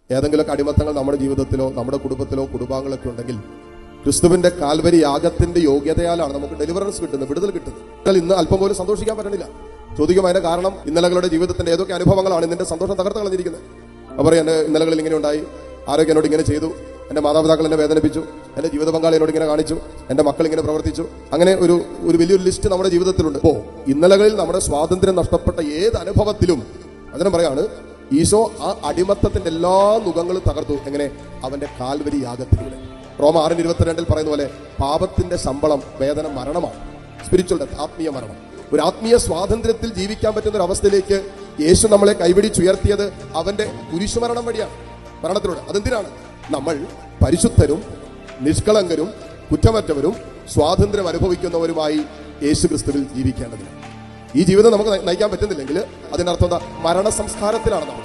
ഏതെങ്കിലുമൊക്കെ അടിമത്തങ്ങൾ നമ്മുടെ ജീവിതത്തിലോ നമ്മുടെ കുടുംബത്തിലോ കുടുംബാംഗങ്ങളൊക്കെ ഉണ്ടെങ്കിൽ ക്രിസ്തുവിന്റെ കാൽവരി യാഗത്തിന്റെ യോഗ്യതയാലാണ് നമുക്ക് ഡെലിവറൻസ് കിട്ടുന്നത്, വിടുതൽ കിട്ടുന്നത്. എന്നാൽ ഇന്ന് അല്പം പോലും സന്തോഷിക്കാൻ പറ്റണില്ല. ചോദിക്കും അതിന്റെ കാരണം ഇന്നലകളുടെ ജീവിതത്തിന്റെ ഏതൊക്കെ അനുഭവങ്ങളാണ് നിന്റെ സന്തോഷം തകർത്ത് കളഞ്ഞിരിക്കുന്നത്. അപ്പോൾ എന്റെ ഇന്നലകളിൽ ഇങ്ങനെ ഉണ്ടായി, ആരൊക്കെ എന്നോട് ഇങ്ങനെ ചെയ്തു, എന്റെ മാതാപിതാക്കൾ എന്നെ വേദനിപ്പിച്ചു, എന്റെ ജീവിത പങ്കാളി എന്നോട് ഇങ്ങനെ കാണിച്ചു, എന്റെ മക്കൾ ഇങ്ങനെ പ്രവർത്തിച്ചു. അങ്ങനെ ഒരു വലിയൊരു ലിസ്റ്റ് നമ്മുടെ ജീവിതത്തിലുണ്ട്. അപ്പോൾ ഇന്നലകളിൽ നമ്മുടെ സ്വാതന്ത്ര്യം നഷ്ടപ്പെട്ട ഏത് അനുഭവത്തിലും അതിനും പറയാണ് ഈശോ ആ അടിമത്തത്തിന്റെ എല്ലാ നുഖങ്ങളും തകർത്തു. എങ്ങനെ? അവന്റെ കാൽവരി യാഗത്തിലൂടെ. റോമ 6:22 പറയുന്ന പോലെ പാപത്തിന്റെ ശമ്പളം വേദന മരണമാണ്, സ്പിരിച്വൽ ഡെത്ത്, ആത്മീയ മരണം. ഒരു ആത്മീയ സ്വാതന്ത്ര്യത്തിൽ ജീവിക്കാൻ പറ്റുന്ന ഒരു അവസ്ഥയിലേക്ക് യേശു നമ്മളെ കൈപിടിച്ചുയർത്തിയത് അവന്റെ കുരിശുമരണം വഴിയാണ്, മരണത്തിലൂടെ. അതെന്തിനാണ്? നമ്മൾ പരിശുദ്ധരും നിഷ്കളങ്കരും കുറ്റമറ്റവരും സ്വാതന്ത്ര്യം അനുഭവിക്കുന്നവരുമായി യേശു ക്രിസ്തുവിൽ ജീവിക്കേണ്ടതിന്. ഈ ജീവിതം നമുക്ക് നയിക്കാൻ പറ്റുന്നില്ലെങ്കിൽ അതിനർത്ഥം എന്താ? മരണ സംസ്കാരത്തിലാണ് നമ്മൾ.